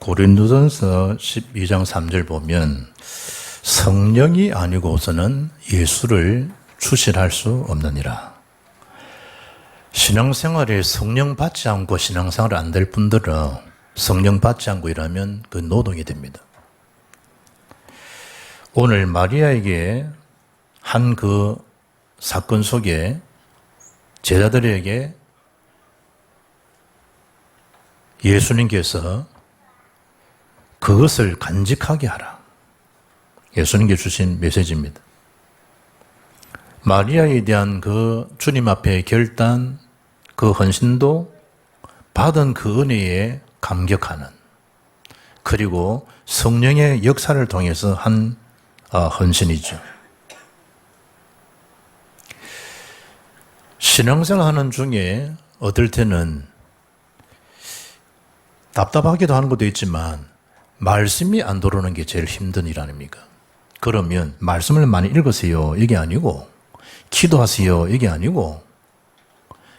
고린도전서 12장 3절 보면 성령이 아니고서는 예수를 추신할 수 없느니라. 신앙생활에 성령 받지 않고 신앙생활 안 될 분들은 성령 받지 않고 일하면 그 노동이 됩니다. 오늘 마리아에게 한 그 사건 속에 제자들에게 예수님께서 그것을 간직하게 하라. 예수님께 주신 메시지입니다. 마리아에 대한 그 주님 앞에 결단, 그 헌신도 받은 그 은혜에 감격하는, 그리고 성령의 역사를 통해서 한 헌신이죠. 신앙생활 하는 중에 어떨 때는 답답하기도 하는 것도 있지만 말씀이 안 들어오는 게 제일 힘든 일 아닙니까? 그러면 말씀을 많이 읽으세요 이게 아니고, 기도하세요 이게 아니고,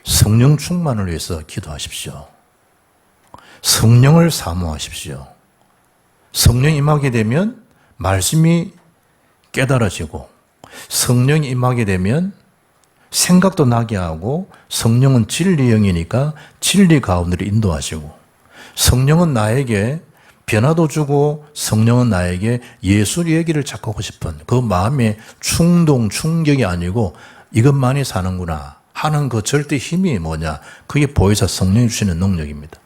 성령 충만을 위해서 기도하십시오. 성령을 사모하십시오. 성령이 임하게 되면 말씀이 깨달아지고, 성령이 임하게 되면 생각도 나게 하고, 성령은 진리 영이니까 진리 가운데로 인도하시고, 성령은 나에게 변화도 주고, 성령은 나에게 예수 얘기를 자꾸 하고 싶은 그 마음의 충동, 충격이 아니고 이것만이 사는구나 하는 그 절대 힘이 뭐냐? 그게 보혜사 성령이 주시는 능력입니다.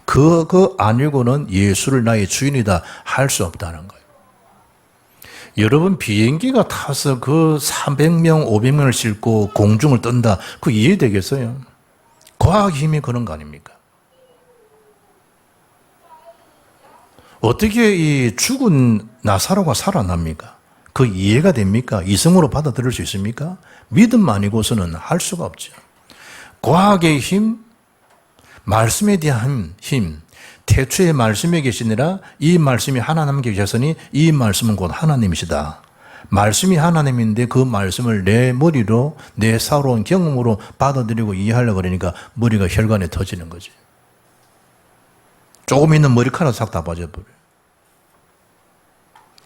그거 아니고는 예수를 나의 주인이다 할 수 없다는 거예요. 여러분 비행기가 타서 그 300명, 500명을 싣고 공중을 뜬다. 그거 이해되겠어요? 과학 힘이 그런 거 아닙니까? 어떻게 이 죽은 나사로가 살아납니까? 그 이해가 됩니까? 이성으로 받아들일 수 있습니까? 믿음 아니고서는 할 수가 없죠. 과학의 힘, 말씀에 대한 힘, 태초에 말씀에 계시니라 이 말씀이 하나님께 계셨으니 이 말씀은 곧 하나님이시다. 말씀이 하나님인데 그 말씀을 내 머리로, 내 살아온 경험으로 받아들이고 이해하려고 그러니까 머리가 혈관에 터지는 거지. 조금 있는 머리카락 싹 다 빠져버려요.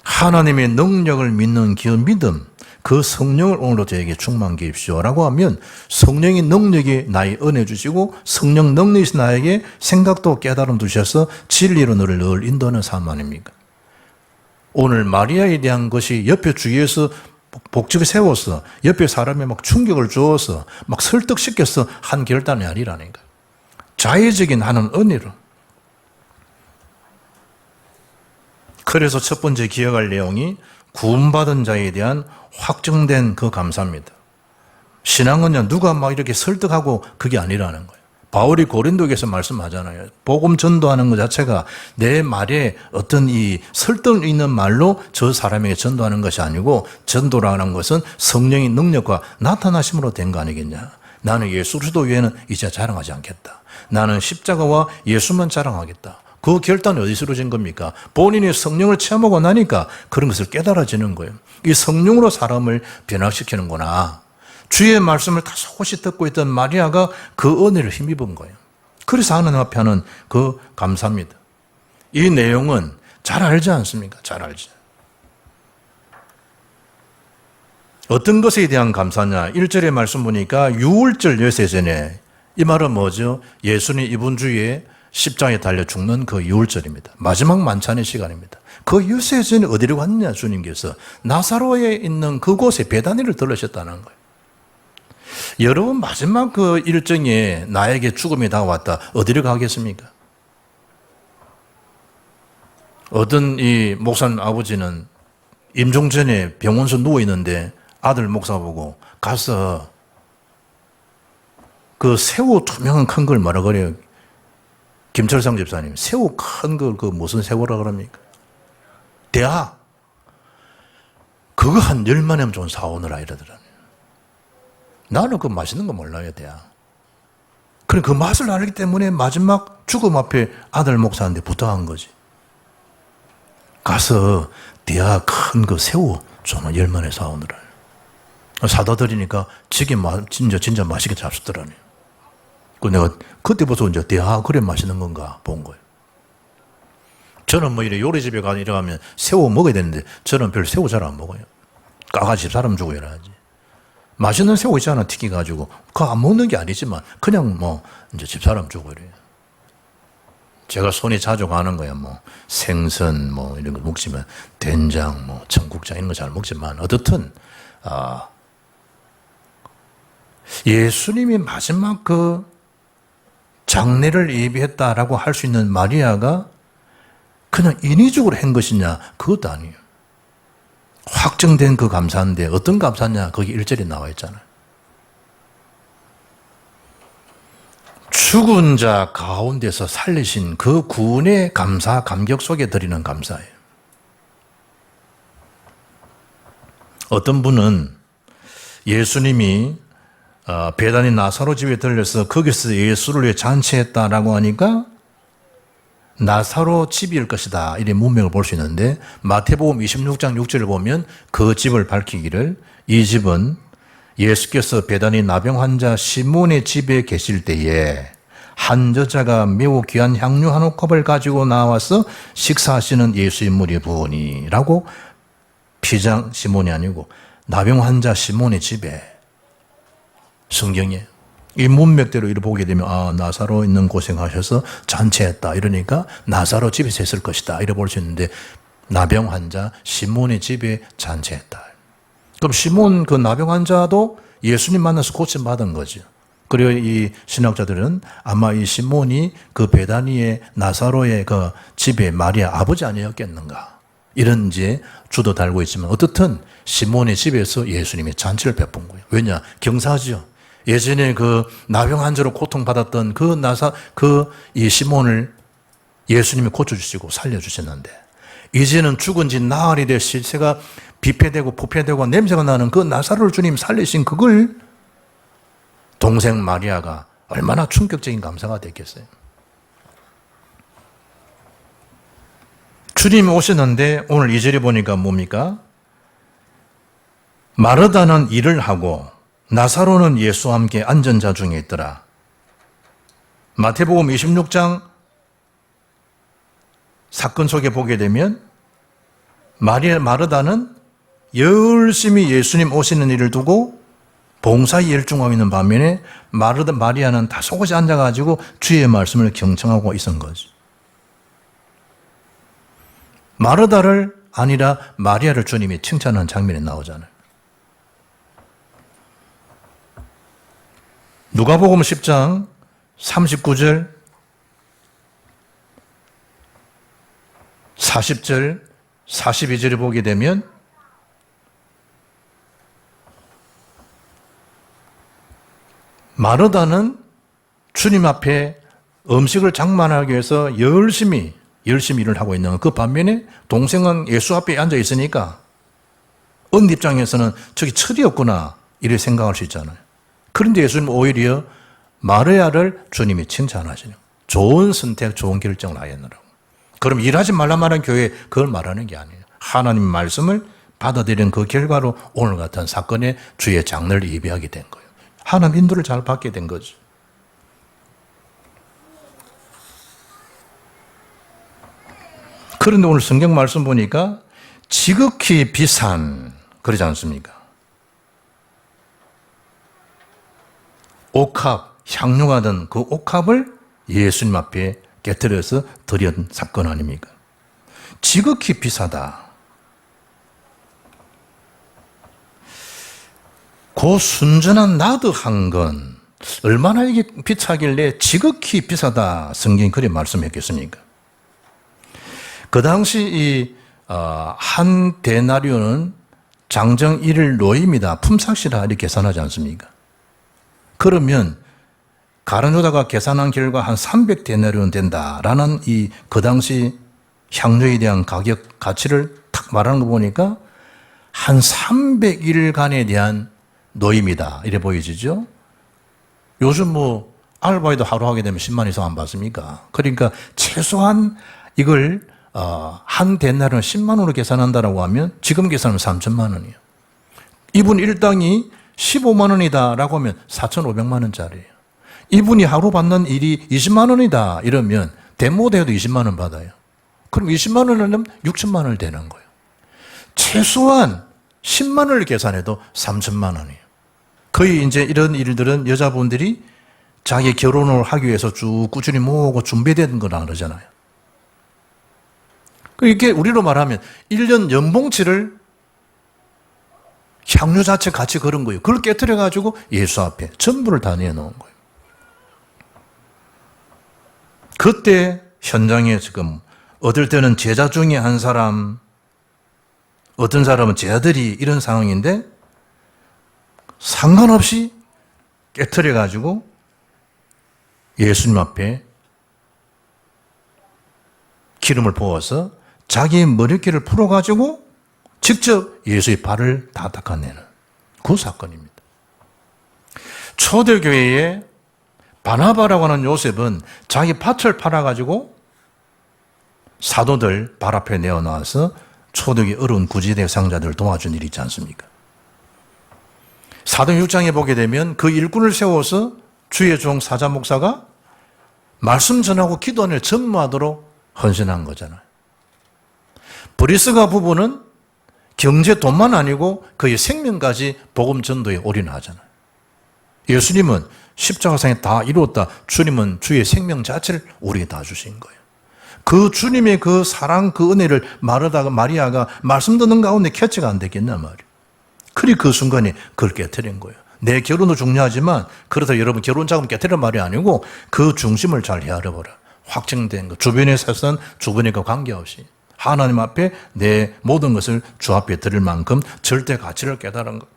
하나님의 능력을 믿는 그 믿음, 그 성령을 오늘도 저에게 충만케 해주십시오 라고 하면 성령의 능력이 나의 은혜 주시고, 성령 능력이 나에게 생각도 깨달음 주셔서 진리로 너를 늘 인도하는 삶 아닙니까? 오늘 마리아에 대한 것이 옆에 주위에서 복직을 세워서 옆에 사람이 막 충격을 주어서 막 설득시켜서 한 결단이 아니라니까. 자의적인 하는 은혜로. 그래서 첫 번째 기억할 내용이 구원받은 자에 대한 확정된 그 감사입니다. 신앙은요, 누가 막 이렇게 설득하고 그게 아니라는 거예요. 바울이 고린도에서 말씀하잖아요. 복음 전도하는 것 자체가 내 말에 어떤 이 설득 있는 말로 저 사람에게 전도하는 것이 아니고, 전도라는 것은 성령의 능력과 나타나심으로 된 거 아니겠냐. 나는 예수 그리스도 외에는 이제 자랑하지 않겠다. 나는 십자가와 예수만 자랑하겠다. 그 결단이 어디서 이루어진 겁니까? 본인이 성령을 체험하고 나니까 그런 것을 깨달아지는 거예요. 이 성령으로 사람을 변화시키는구나. 주의 말씀을 다 소시 듣고 있던 마리아가 그 은혜를 힘입은 거예요. 그래서 하나님 앞에 하는 그 감사입니다. 이 내용은 잘 알지 않습니까? 잘 알지. 어떤 것에 대한 감사냐? 1절의 말씀 보니까 유월절 예세전에, 이 말은 뭐죠? 예수님 이번 주에 십자가에 달려 죽는 그 유월절입니다. 마지막 만찬의 시간입니다. 그 유세전에 어디로 갔냐? 주님께서 나사로에 있는 그곳에 베다니를 들르셨다는 거예요. 여러분 마지막 그 일정에 나에게 죽음이 다가왔다. 어디로 가겠습니까? 어떤 이 목사님 아버지는 임종 전에 병원에서 누워있는데 아들 목사 보고 가서 그 새우 투명한 큰 걸 뭐라 그래요? 김철상 집사님, 새우 큰 걸 그 무슨 새우라 그럽니까? 대하. 그거 한 10만원 좀 사오느라 이러더라고요. 나는 그 맛있는 거 몰라요, 대하. 그래, 그 맛을 알기 때문에 마지막 죽음 앞에 아들 목사한테 부탁한 거지. 가서 대하 큰 그 새우 좀 10만원에 사오느라. 사다 드리니까 진짜 맛있게 잡수더라고요. 그 내가 그때부터 이제 대하 그래 맛있는 건가 본 거예요. 저는 뭐 이래 요리집에 가서 이러면 새우 먹어야 되는데 저는 별로 새우 잘 안 먹어요. 까가지 사람 주고 이래야지. 맛있는 새우 있잖아, 튀겨가지고. 그거 안 먹는 게 아니지만 그냥 뭐 이제 집사람 주고 이래요. 제가 손이 자주 가는 거야. 뭐 생선 뭐 이런 거 먹지만 된장 뭐 청국장 이런 거 잘 먹지만 어떻든 예수님이 마지막 그 장례를 예비했다라고 할 수 있는 마리아가 그냥 인위적으로 한 것이냐? 그것도 아니에요. 확정된 그 감사인데 어떤 감사냐? 거기 일절에 나와 있잖아요. 죽은 자 가운데서 살리신 그 구원의 감사, 감격 속에 드리는 감사예요. 어떤 분은 예수님이 베다니 나사로 집에 들려서 거기서 예수를 위해 잔치했다라고 하니까 나사로 집일 것이다 이런 문맥을 볼 수 있는데 마태복음 26장 6절을 보면 그 집을 밝히기를 이 집은 예수께서 베다니 나병 환자 시몬의 집에 계실 때에 한 여자가 매우 귀한 향유 한 컵을 가지고 나와서 식사하시는 예수의 무리 부으니라고 피장 시몬이 아니고 나병 환자 시몬의 집에 성경에 이 문맥대로 이를 보게 되면 나사로 있는 고생하셔서 잔치했다 이러니까 나사로 집에서 했을 것이다 이래 볼 수 있는데 나병 환자 시몬의 집에 잔치했다. 그럼 시몬 그 나병 환자도 예수님 만나서 고침받은 거죠. 그리고 이 신학자들은 아마 이 시몬이 그 베다니의 나사로의 그 집에 마리아 아버지 아니었겠는가 이런 이제 주도 달고 있지만 어떻든 시몬의 집에서 예수님이 잔치를 베푼 거예요. 왜냐? 경사죠. 예전에 그 나병 환자로 고통받았던 이 시몬을 예수님이 고쳐주시고 살려주셨는데 이제는 죽은 지 나흘이 될 시체가 비폐되고 부패되고 냄새가 나는 그 나사로를 주님 살리신 그걸 동생 마리아가 얼마나 충격적인 감사가 됐겠어요. 주님이 오셨는데 오늘 2절에 보니까 뭡니까? 마르다는 일을 하고 나사로는 예수와 함께 앉은 자 중에 있더라. 마태복음 26장 사건 속에 보게 되면 마르다는 열심히 예수님 오시는 일을 두고 봉사에 열중하고 있는 반면에 마리아는 다 속옷이 앉아가지고 주의 말씀을 경청하고 있은 거죠. 마르다를 아니라 마리아를 주님이 칭찬하는 장면이 나오잖아요. 누가복음 10장 39절 40절 42절을 보게 되면 마르다는 주님 앞에 음식을 장만하기 위해서 열심히 일을 하고 있는 그 반면에 동생은 예수 앞에 앉아 있으니까 언니 입장에서는 저기 철이 없구나 이렇게 생각할 수 있잖아요. 그런데 예수님 오히려 마리아를 주님이 칭찬하시는 좋은 선택, 좋은 결정을 하였느라고. 그럼 일하지 말라 말한 교회 그걸 말하는 게 아니에요. 하나님 말씀을 받아들인 그 결과로 오늘 같은 사건에 주의 장례를 예비하게 된 거예요. 하나님 인도를 잘 받게 된 거죠. 그런데 오늘 성경 말씀 보니까 지극히 비싼 그러지 않습니까? 옥합, 향유가 든 그 옥합을 예수님 앞에 깨뜨려서 드린 사건 아닙니까? 지극히 비싸다. 그 순전한 나도 한 건 얼마나 이게 비싸길래 지극히 비싸다 성경이 그리 말씀했겠습니까? 그 당시 한 데나리온은 장정 1일 노임이다. 품삯이라 이렇게 계산하지 않습니까? 그러면 가룟유다가 계산한 결과 한 300데나리온 된다라는 그 당시 향료에 대한 가격 가치를 탁 말하는 거 보니까 한 300일간에 대한 노임이다 이래 보이시죠? 요즘 뭐 알바에도 하루 하게 되면 10만 이상 안 받습니까? 그러니까 최소한 이걸 한 데나리온 10만 원으로 계산한다라고 하면 지금 계산하면 3천만 원이에요. 이분 일당이 15만 원이다라고 하면 4,500만 원짜리예요. 이분이 하루 받는 일이 20만 원이다 이러면 데모대도 20만 원 받아요. 그럼 20만 원을 넣으면 6천만 원이 되는 거예요. 최소한 10만 원을 계산해도 3천만 원이에요. 거의 이제 이런 일들은 여자분들이 자기 결혼을 하기 위해서 쭉 꾸준히 모으고 준비된 거라 그러잖아요. 이게 우리로 말하면 1년 연봉치를 향유 자체 같이 걸은 거예요. 그걸 깨뜨려가지고 예수 앞에 전부를 다 내놓은 거예요. 그때 현장에 지금 어떨 때는 제자 중에 한 사람, 어떤 사람은 제자들이 이런 상황인데 상관없이 깨뜨려가지고 예수님 앞에 기름을 부어서 자기 머리끼를 풀어가지고 직접 예수의 발을 다 닦아내는 그 사건입니다. 초대교회에 바나바라고 하는 요셉은 자기 밭을 팔아가지고 사도들 발 앞에 내어놔서 초대교회 어려운 구제대 상자들을 도와준 일이 있지 않습니까? 사도행 6장에 보게 되면 그 일꾼을 세워서 주의 종 사자 목사가 말씀 전하고 기도원을 전무하도록 헌신한 거잖아요. 브리스가 부부는 경제 돈만 아니고 그의 생명까지 복음 전도에 올인하잖아요. 예수님은 십자가상에 다 이루었다. 주님은 주의 생명 자체를 우리에게 다 주신 거예요. 그 주님의 그 사랑, 그 은혜를 마리아가 말씀 듣는 가운데 캐치가 안 됐겠나 말이에요. 그리 그 순간에 그걸 깨뜨린 거예요. 내 결혼도 중요하지만 그렇다고 여러분 결혼 자금 깨뜨리는 말이 아니고 그 중심을 잘 헤아려보라. 확정된 것. 주변의 세상, 주변과 관계없이 하나님 앞에 내 모든 것을 주 앞에 드릴 만큼 절대 가치를 깨달은 것.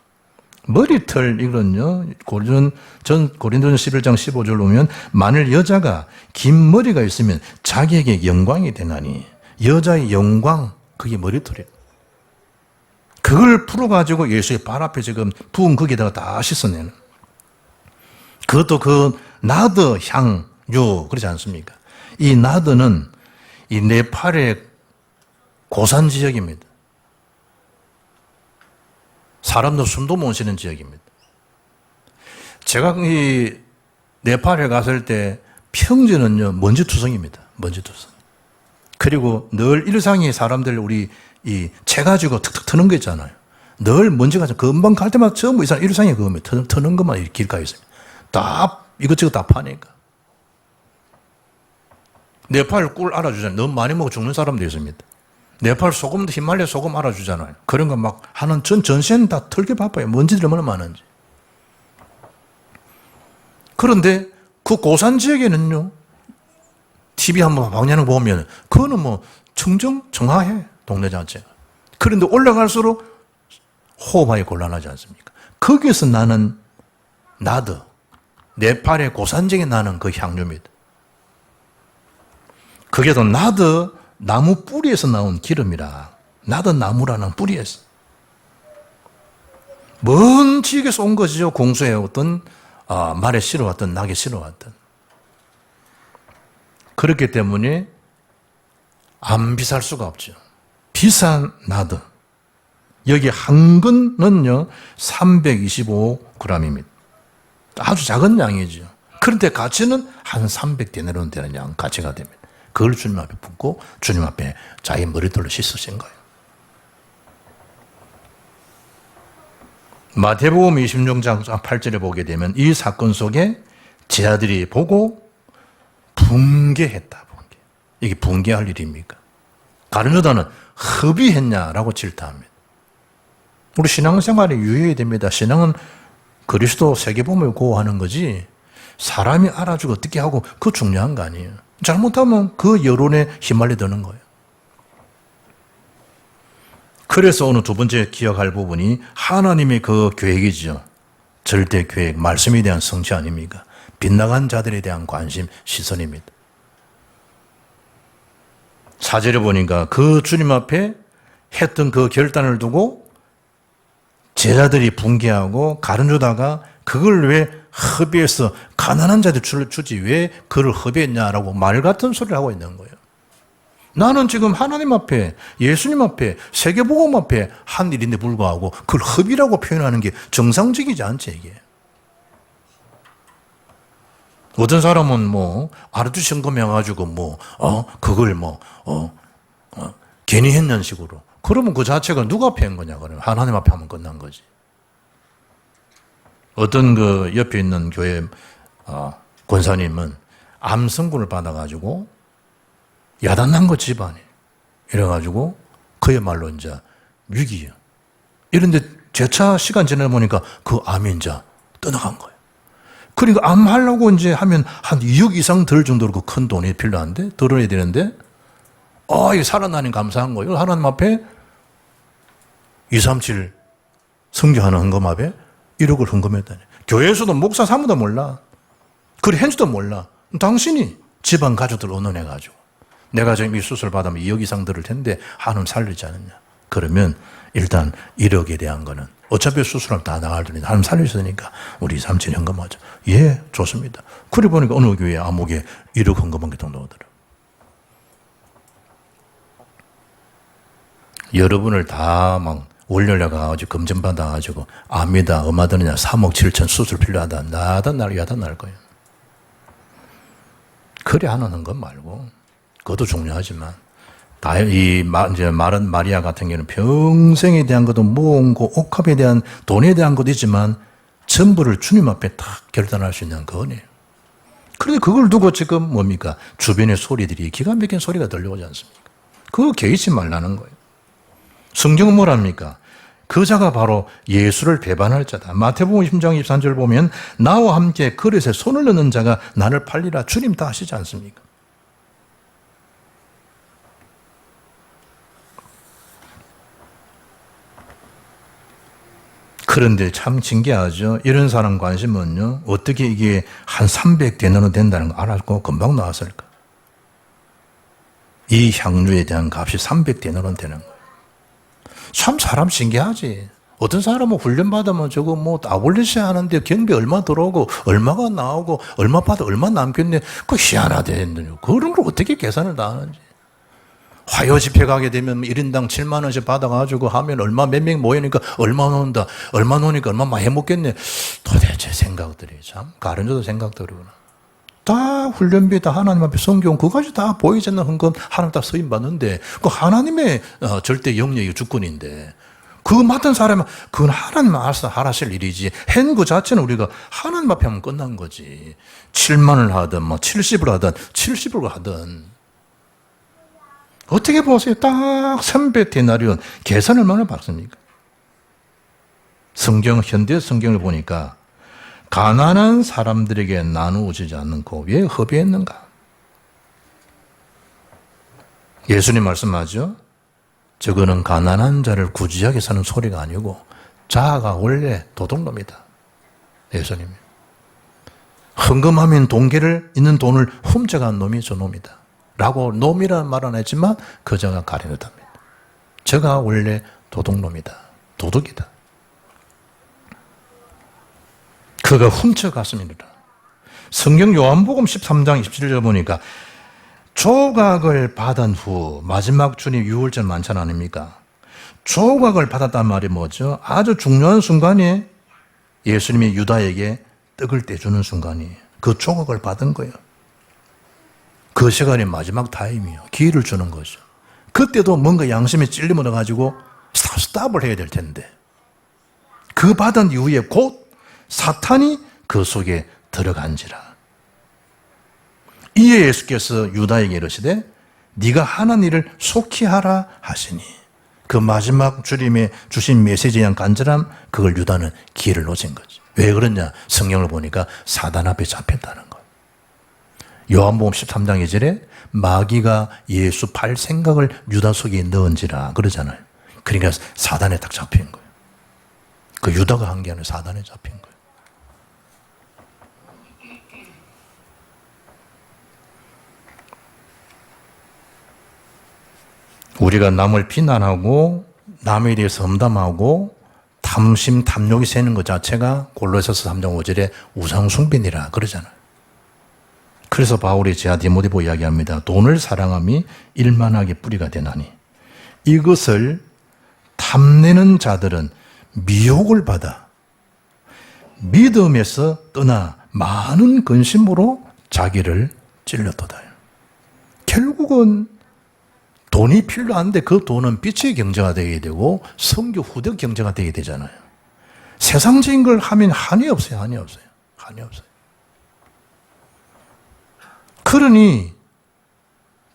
머리털 이거는요. 고린도전 11장 15절 보면 만일 여자가 긴 머리가 있으면 자기에게 영광이 되나니 여자의 영광 그게 머리털이에요. 그걸 풀어가지고 예수의 발 앞에 지금 부은 거기다가 다 씻어내는. 그것도 그 나드 향유 그렇지 않습니까? 이 나드는 이 네팔의 고산 지역입니다. 사람도 숨도 못 쉬는 지역입니다. 제가 이 네팔에 갔을 때 평지는요 먼지투성입니다. 먼지투성. 그리고 늘 일상이 사람들 우리 이 채 가지고 툭툭 트는 거 있잖아요. 늘 먼지가 금방 갈 때마다 전부 이 사람 일상이 그겁니다. 트는 것만 길가에 있어요. 다 이것저것 다 파니까. 네팔 꿀 알아주잖아요. 너무 많이 먹어 죽는 사람도 있습니다. 네팔 소금도 히말라야 소금 알아주잖아요. 그런 거 막 하는 전시회는 다 털게 바빠요. 먼지들이 얼마나 많은지. 그런데 그 고산 지역에는요, TV 한번 방향을 보면, 그거는 뭐 청정청하해, 동네 자체가. 그런데 올라갈수록 호흡하기 곤란하지 않습니까? 거기에서 나는 나드, 네팔의 고산 지역에 나는 그 향유입니다. 그게 또 나드 나무 뿌리에서 나온 기름이라. 나드 나무라는 뿌리에서. 먼 지역에서 온 것이죠. 공수해 왔던, 말에 실어왔던, 낙에 실어왔던. 그렇기 때문에 안 비쌀 수가 없죠. 비싼 나드. 여기 한 근은요, 325g입니다. 아주 작은 양이죠. 그런데 가치는 한 300데나리온 되는 양 가치가 됩니다. 그걸 주님 앞에 붓고 주님 앞에 자기 머리털로 씻으신 거예요. 마태복음 26장 8절에 보게 되면 이 사건 속에 제자들이 보고 붕괴했다. 붕괴. 이게 붕괴할 일입니까? 다른 여자는 허비했냐라고 질타합니다. 우리 신앙생활에 유의해야 됩니다. 신앙은 그리스도 세계복음을 고하는 거지 사람이 알아주고 어떻게 하고 그거 중요한 거 아니에요. 잘못하면 그 여론에 휘말려드는 거예요. 그래서 오늘 두 번째 기억할 부분이 하나님의 그 계획이죠. 절대 계획, 말씀에 대한 성취 아닙니까? 빗나간 자들에 대한 관심, 시선입니다. 4절에 보니까 그 주님 앞에 했던 그 결단을 두고 제자들이 붕괴하고 가르쳐다가 그걸 왜 허비해서 가난한 자들 주지 왜 그를 허비했냐라고 말 같은 소리를 하고 있는 거예요. 나는 지금 하나님 앞에 예수님 앞에 세계복음 앞에 한 일인데 불구하고 그걸 허비라고 표현하는 게 정상적이지 않지 이게. 어떤 사람은 뭐 알아주신 거 명가지고 그걸 괜히 했는 식으로. 그러면 그 자체가 누가 앞에 한 거냐? 그러면 하나님 앞에 하면 끝난 거지. 어떤 그 옆에 있는 교회 권사님은 암 선고를 받아가지고 야단난 거 집안이. 이래가지고 그야말로 이제 위기야. 이런데 재차 시간 지나 보니까 그 암이 이제 떠나간 거예요. 그러니까 암하려고 이제 하면 한 2억 이상 들 정도로 그 큰 돈이 필요한데, 들어야 되는데, 이게 살아나니 감사한 거예요. 하나님 앞에 237 성교하는 헌금 앞에 1억을 헌금했다니. 교회에서도 목사 사무도 몰라. 그리 hen지도 몰라. 당신이 집안 가족들 의논해가지고 내가 지금 이 수술 받으면 2억 이상 들을 텐데 하나님 살리지 않느냐. 그러면 일단 1억에 대한 거는 어차피 수술하면 다 나갈 돈이 하나님 살리시니까 우리 237 헌금하자. 예, 좋습니다. 그래 보니까 어느 교회 암흑에 1억 헌금한 게 더 나오더라고요. 여러분을 다 막 월요일에 가가지고 검진받아가지고 암이다, 엄하다느냐, 3억 7천 수술 필요하다, 나다 날 야다 날 거예요. 그래 하는 것 말고, 그것도 중요하지만, 이제 말은 마리아 같은 경우는 평생에 대한 것도 모은 거, 옥합에 대한 돈에 대한 것도 있지만, 전부를 주님 앞에 딱 결단할 수 있는 거네요. 그런데 그걸 두고 지금 뭡니까? 주변의 소리들이 기가 막힌 소리가 들려오지 않습니까? 그거 개의치 말라는 거예요. 성경은 뭐랍니까? 그 자가 바로 예수를 배반할 자다. 마태복음 10장 23절 보면 나와 함께 그릇에 손을 넣는 자가 나를 팔리라 주님 다 하시지 않습니까? 그런데 참 신기하죠. 이런 사람 관심은요. 어떻게 이게 한 300데나리온 된다는 거 알았고 금방 나왔을까? 이 향유에 대한 값이 300데나리온 되는 거예요. 참 사람 신기하지. 어떤 사람은 훈련받으면 저거 뭐 아볼리시 하는데 경비 얼마 들어오고 얼마가 나오고 얼마 받아 얼마 남겠네. 그거 희한하대. 그런 걸 어떻게 계산을 다 하는지. 화요 집회 가게 되면 1인당 7만 원씩 받아가지고 하면 얼마 몇 명 모이니까 얼마 놓는다. 얼마 놓으니까 얼마 많이 해먹겠네. 도대체 생각들이 참 가른저도 생각들이구나. 다 훈련비 다 하나님 앞에 성경 그것이 다 보이지 않는 헌금 하나님 다 서임 받는데 그 하나님의 절대 영역이 주권인데 그 맡은 사람은 그건 하나님 알아서 하라실 일이지 한 그 자체는 우리가 하나님 앞에 하면 끝난 거지. 7만을 하든 뭐 70을 하든 70을 하든 어떻게 보세요. 딱 300데나리온 계산 얼마나 받습니까? 현대 성경을 보니까 가난한 사람들에게 나누어지지 않고 왜 허비했는가? 예수님 말씀하죠. 저거는 가난한 자를 구제하게 사는 소리가 아니고 자아가 원래 도둑놈이다. 예수님이. 헌금하면 동계를 있는 돈을 훔쳐간 놈이 저 놈이다. 라고 놈이라는 말은 했지만 그 자가 가리는답니다. 저가 원래 도둑놈이다. 도둑이다. 그가 훔쳐갔습니다. 성경 요한복음 13장 27절 보니까 조각을 받은 후 마지막 주님 유월절 만찬 아닙니까? 조각을 받았단 말이 뭐죠? 아주 중요한 순간에 예수님이 유다에게 떡을 떼주는 순간이 그 조각을 받은 거예요. 그 시간이 마지막 타임이에요. 기회를 주는 거죠. 그때도 뭔가 양심에 찔림을 가지고 스탑을 해야 될 텐데 그 받은 이후에 곧 사탄이 그 속에 들어간지라. 이에 예수께서 유다에게 이르시되 네가 하는 일을 속히 하라 하시니 그 마지막 주님의 주신 메시지에 대한 간절함 그걸 유다는 기회를 놓친 거지. 왜 그러냐? 성경을 보니까 사단 앞에 잡혔다는 거예요. 요한복음 13장 2절에 마귀가 예수 팔 생각을 유다 속에 넣은지라 그러잖아요. 그러니까 사단에 딱 잡힌 거예요. 그 유다가 한 게 아니라 사단에 잡힌 거예요. 우리가 남을 비난하고 남에 대해서 험담하고 탐심, 탐욕이 새는 것 자체가 골로새서 3장 5절에 우상숭배니라 그러잖아요. 그래서 바울이 지하 디모데보 이야기합니다. 돈을 사랑함이 일만하게 뿌리가 되나니 이것을 탐내는 자들은 미혹을 받아 믿음에서 떠나 많은 근심으로 자기를 찔렀도다. 결국은 돈이 필요한데 그 돈은 빛의 경제가 되게 되고 성교 후대 경제가 되게 되잖아요. 세상적인 걸 하면 한이 없어요. 한이 없어요. 한이 없어요. 그러니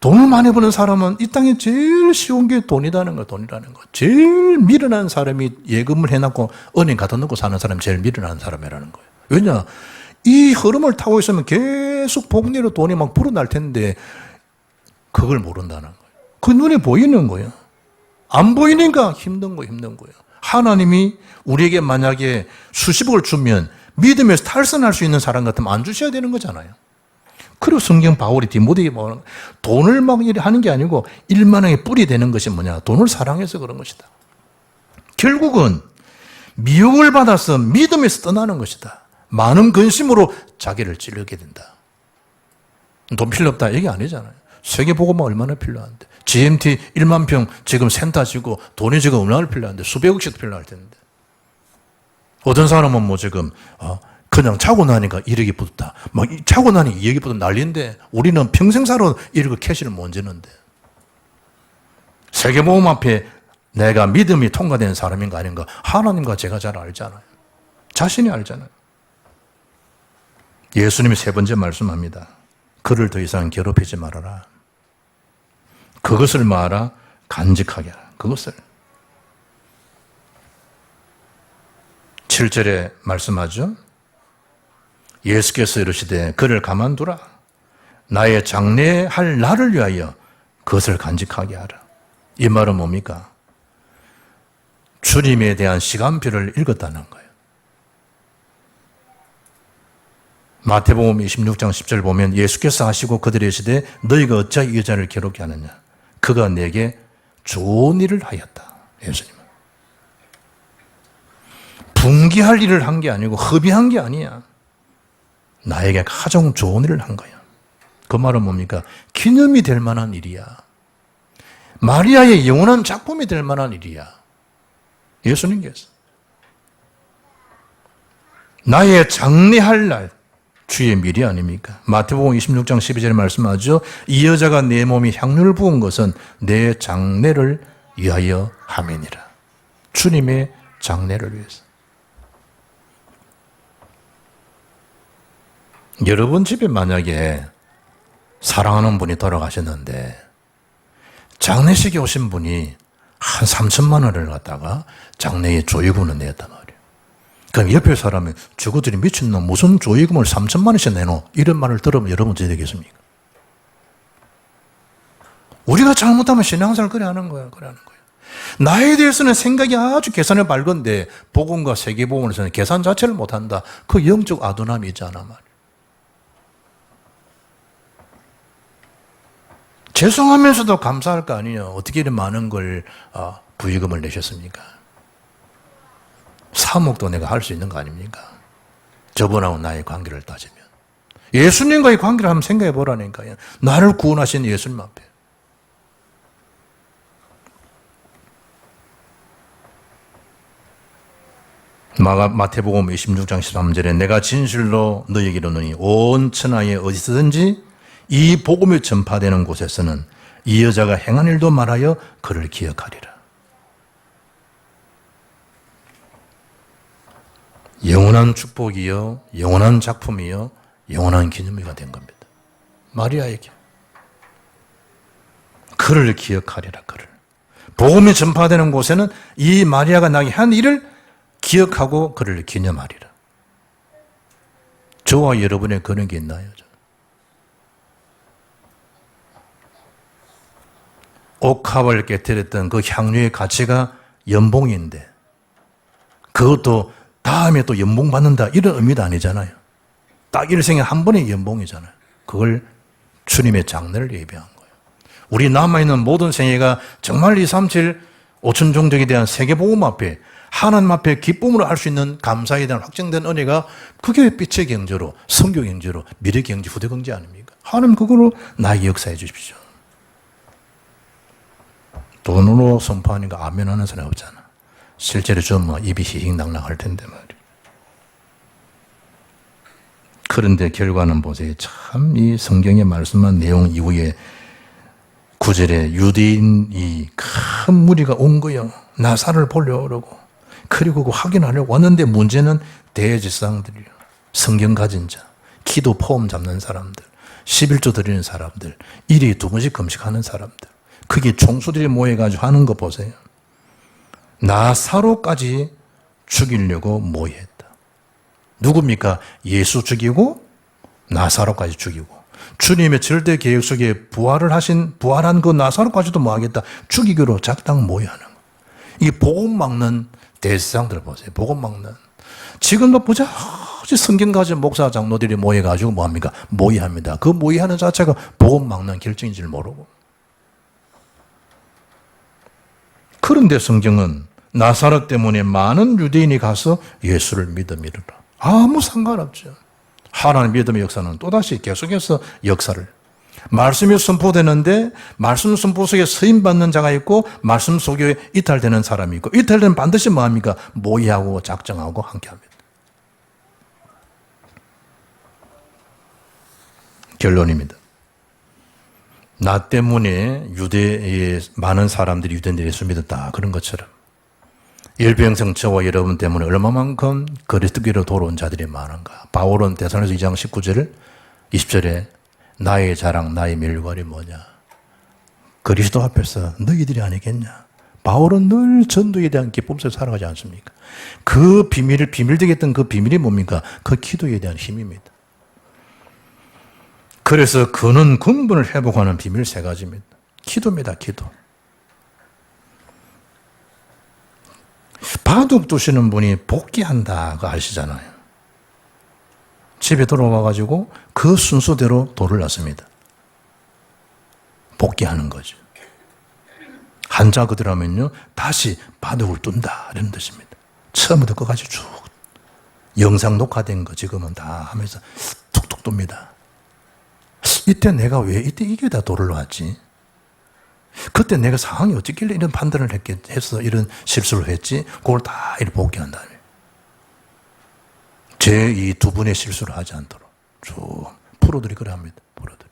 돈을 많이 버는 사람은 이 땅에 제일 쉬운 게 돈이라는 거, 돈이라는 거. 제일 미련한 사람이 예금을 해놨고 은행 갖다 놓고 사는 사람이 제일 미련한 사람이라는 거예요. 왜냐? 이 흐름을 타고 있으면 계속 복리로 돈이 막 불어날 텐데 그걸 모른다는 거예요. 그 눈에 보이는 거예요. 안 보이니까 힘든 거예요. 하나님이 우리에게 만약에 수십억을 주면 믿음에서 탈선할 수 있는 사람 같으면 안 주셔야 되는 거잖아요. 그리고 성경 바울이 디모데에게 뭐하는 돈을 막 하는 게 아니고 일만왕의 뿔이 되는 것이 뭐냐? 돈을 사랑해서 그런 것이다. 결국은 미혹을 받아서 믿음에서 떠나는 것이다. 많은 근심으로 자기를 찌르게 된다. 돈 필요 없다 얘기 아니잖아요. 세계보고만 얼마나 필요한데. GMT 1만 평 지금 센터 지고 돈이 지금 얼마나 필요한데 수백억씩 필요할 텐데. 어떤 사람은 뭐 지금 그냥 차고 나니까 1억이 붙었다. 막 차고 나니 2억이 붙으면 난리인데 우리는 평생 살아 1억 캐시를 못 지는데. 세계보험 앞에 내가 믿음이 통과된 사람인가 아닌가 하나님과 제가 잘 알잖아요. 자신이 알잖아요. 예수님이 세 번째 말씀합니다. 그를 더 이상 괴롭히지 말아라. 그것을 말하라. 간직하게 하라. 그것을. 7절에 말씀하죠. 예수께서 이르시되 그를 가만두라. 나의 장래할 날을 위하여 그것을 간직하게 하라. 이 말은 뭡니까? 주님에 대한 시간표를 읽었다는 거예요. 마태복음 26장 10절 보면 예수께서 하시고 그들이 이르시되 너희가 어찌하여 이 여자를 괴롭게 하느냐? 그가 내게 좋은 일을 하였다. 예수님은. 분기할 일을 한 게 아니고 허비한 게 아니야. 나에게 가장 좋은 일을 한 거야. 그 말은 뭡니까? 기념이 될 만한 일이야. 마리아의 영원한 작품이 될 만한 일이야. 예수님께서. 나의 장래할 날, 주의 미래 아닙니까? 마태복음 26장 12절에 말씀하죠. 이 여자가 내 몸이 향유를 부은 것은 내 장래를 위하여 함이니라. 주님의 장래를 위해서. 여러분 집에 만약에 사랑하는 분이 돌아가셨는데 장례식에 오신 분이 한 3천만 원을 갖다가 장례에 조의금을 냈단 말이에요. 그럼 옆에 사람이 저거들이 미친놈 무슨 조의금을 3천만 원씩 내노? 이런 말을 들으면 여러분 어떻게 되겠습니까? 우리가 잘못하면 신앙생활 그래 하는 거예요. 그래 하는 거예요. 나에 대해서는 생각이 아주 계산이 밝은데 복음과 세계복음에서는 계산 자체를 못한다. 그 영적 아둔함이 있잖아 말이에요. 죄송하면서도 감사할 거 아니에요. 어떻게 이런 많은 걸 부의금을 내셨습니까? 3억도 내가 할 수 있는 거 아닙니까? 저분하고 나의 관계를 따지면. 예수님과의 관계를 한번 생각해 보라니까요. 나를 구원하신 예수님 앞에. 마태복음 26장 13절에 내가 진실로 너희에게 이르노니 온 천하에 어디서든지 이 복음이 전파되는 곳에서는 이 여자가 행한 일도 말하여 그를 기억하리라. 영원한 축복이요, 영원한 작품이요, 영원한 기념비가 된 겁니다. 마리아에게. 그를 기억하리라, 그를. 복음이 전파되는 곳에는 이 마리아가 나에게 한 일을 기억하고 그를 기념하리라. 저와 여러분의 그런 게 있나요? 옥합을 깨뜨렸던 그 향유의 가치가 연봉인데 그것도 다음에 또 연봉 받는다 이런 의미도 아니잖아요. 딱 일생에 한 번의 연봉이잖아요. 그걸 주님의 장래를 예비한 거예요. 우리 남아있는 모든 생애가 정말 2, 3, 7, 5천 종족에 대한 세계복음 앞에 하나님 앞에 기쁨으로 할 수 있는 감사에 대한 확정된 은혜가 그게 빛의 경제로 성교 경제로 미래 경제 후대 경제 아닙니까? 하나님 그걸로 나에게 역사해 주십시오. 돈으로 선포하니까 아멘 하는 사람이 없잖아. 실제로 좀 입이 희희낙낙할 텐데 말이야. 그런데 결과는 보세요. 참 이 성경에 말씀한 내용 이후에 9절에 유대인이 큰 무리가 온 거예요. 나사를 보려고 그러고. 그리고 그 확인하려고 왔는데 문제는 대제사장들이요. 성경 가진 자, 기도 포럼 잡는 사람들, 11조 드리는 사람들, 일일이 2번씩 금식하는 사람들. 그게 총수들이 모여가지고 하는 거 보세요. 나사로까지 죽이려고 모여했다. 누굽니까? 예수 죽이고 나사로까지 죽이고. 주님의 절대 계획 속에 부활한 그 나사로까지도 뭐 하겠다? 죽이기로 작당 모여하는 거. 이 복음 막는 대제사장들 보세요. 복음 막는. 지금도 보자. 성경 가진 목사 장로들이 모여가지고 뭐 합니까? 모의합니다. 그 모의하는 자체가 복음 막는 결정인 줄 모르고. 그런데 성경은 나사렛 때문에 많은 유대인이 가서 예수를 믿음이르라. 아무 상관없죠. 하나님 믿음의 역사는 또다시 계속해서 역사를. 말씀이 선포되는데 말씀 선포 속에 서임받는 자가 있고 말씀 속에 이탈되는 사람이 있고 이탈되면 반드시 뭐합니까? 모의하고 작정하고 함께합니다. 결론입니다. 나 때문에 유대의 많은 사람들이 유대인들이 예수 믿었다. 그런 것처럼 일평생 저와 여러분 때문에 얼마만큼 그리스도께로 돌아온 자들이 많은가. 바울은 데살로니가서 2장 19절 20절에 나의 자랑 나의 멸관이 뭐냐. 그리스도 앞에서 너희들이 아니겠냐. 바울은 늘 전도에 대한 기쁨 속에 살아가지 않습니까? 그 비밀되게 했던 그 비밀이 뭡니까? 그 기도에 대한 힘입니다. 그래서 그는 근본을 회복하는 비밀 3가지입니다. 기도입니다. 기도. 바둑 두시는 분이 복귀한다 그 아시잖아요. 집에 돌아와가지고 그 순서대로 돌을 놨습니다. 복귀하는 거죠. 한자 그대로 하면요 다시 바둑을 둔다 이런 뜻입니다. 처음부터 끝까지 쭉 영상 녹화된 거 지금은 다 하면서 툭툭 둡니다. 이때 내가 왜 이때 이겨다 돌을 놨지? 그때 내가 상황이 어떻길래 이런 판단을 했어 이런 실수를 했지? 그걸 다 이렇게 복귀한다. 제 이 2분의 실수를 하지 않도록 쭉 프로들이 그래 합니다. 프로들이.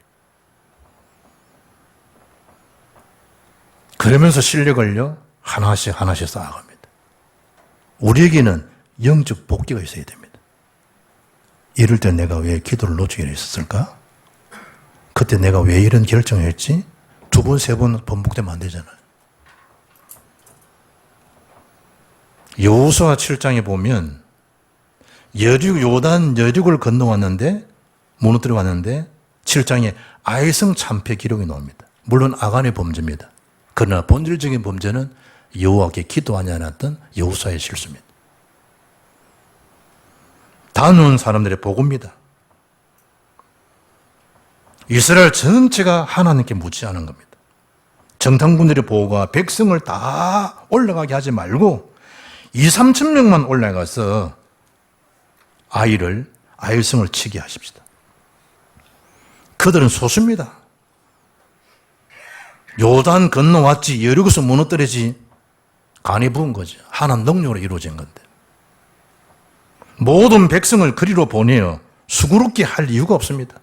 그러면서 실력을요 하나씩 쌓아갑니다. 우리에게는 영적 복귀가 있어야 됩니다. 이럴 때 내가 왜 기도를 놓치게 했었을까? 그때 내가 왜 이런 결정을 했지? 2번, 3번 반복되면 안 되잖아요. 여호수아 7장에 보면 요단 여륙을 건너왔는데 무너뜨려 왔는데 7장에 아이성 참패 기록이 나옵니다. 물론 아간의 범죄입니다. 그러나 본질적인 범죄는 여호와께 기도하지 않았던 여호수아의 실수입니다. 다는 사람들의 복음입니다. 이스라엘 전체가 하나님께 묻지않은 겁니다. 정탐꾼들의 보고가 백성을 다 올라가게 하지 말고 2-3천 명만 올라가서 아이성을 치게 하십시다. 그들은 소수입니다. 요단 건너왔지 여리고서 무너뜨리지 간이 부은 거죠. 하나님 능력으로 이루어진 건데. 모든 백성을 그리로 보내어 수고롭게 할 이유가 없습니다.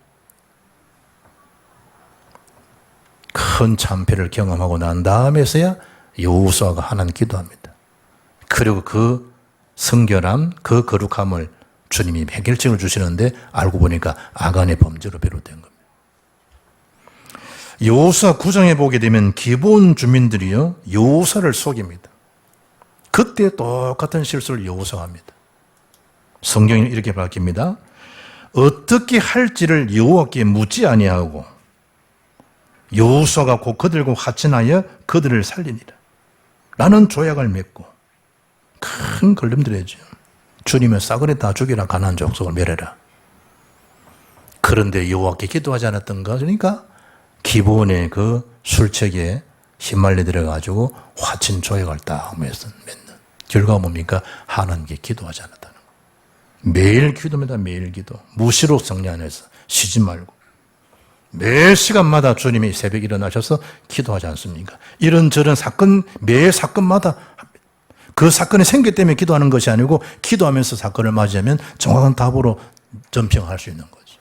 큰 참패를 경험하고 난 다음에서야 여호수아가 하나님 기도합니다. 그리고 그 성결함, 그 거룩함을 주님이 해결책을 주시는데 알고 보니까 아간의 범죄로 비롯된 겁니다. 여호수아 9장에 보게 되면 기본 주민들이요 여호수아를 속입니다. 그때 똑같은 실수를 여호수아가 합니다. 성경이 이렇게 밝힙니다. 어떻게 할지를 여호와께 묻지 아니하고 여호수아가 곧 그들과 화친하여 그들을 살리니라. 나는 조약을 맺고 큰 걸림들이죠. 주님의 싸그리 다 죽이라 가나안 족속을 멸해라. 그런데 여호와께 기도하지 않았던 거 그러니까 기본의 그 술책에 휘말려 들어가지고 화친 조약을 딱 맺는 결과가 뭡니까? 하나님께 기도하지 않았다는 거. 매일 기도입니다. 매일 기도. 무시로 성령 안에서 쉬지 말고. 매 시간마다 주님이 새벽에 일어나셔서 기도하지 않습니까? 이런저런 사건, 매 사건마다 합니다. 그 사건이 생기 때문에 기도하는 것이 아니고 기도하면서 사건을 맞이하면 정확한 답으로 전평할 수 있는 거죠.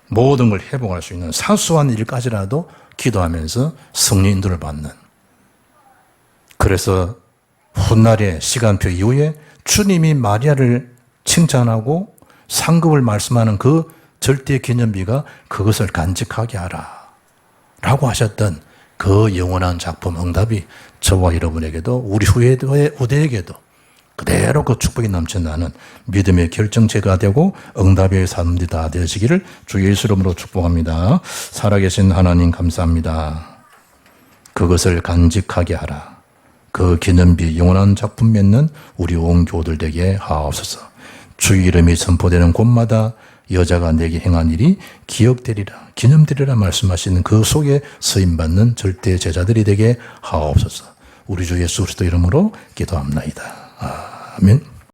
모든 걸 회복할 수 있는 사소한 일까지라도 기도하면서 성령 인도를 받는. 그래서 훗날의 시간표 이후에 주님이 마리아를 칭찬하고 상급을 말씀하는 그 절대 기념비가 그것을 간직하게 하라 라고 하셨던 그 영원한 작품 응답이 저와 여러분에게도 우리 후대에게도 그대로 그 축복이 넘쳐나는 믿음의 결정체가 되고 응답의 삶이 다 되어지기를 주 예수 이름으로 축복합니다. 살아계신 하나님 감사합니다. 그것을 간직하게 하라. 그 기념비 영원한 작품 맺는 우리 온 교우들 되게 하옵소서. 주 이름이 선포되는 곳마다 여자가 내게 행한 일이 기억되리라, 기념되리라 말씀하시는 그 속에 쓰임받는 절대 제자들이 되게 하옵소서. 우리 주 예수 그리스도 이름으로 기도합나이다. 아멘.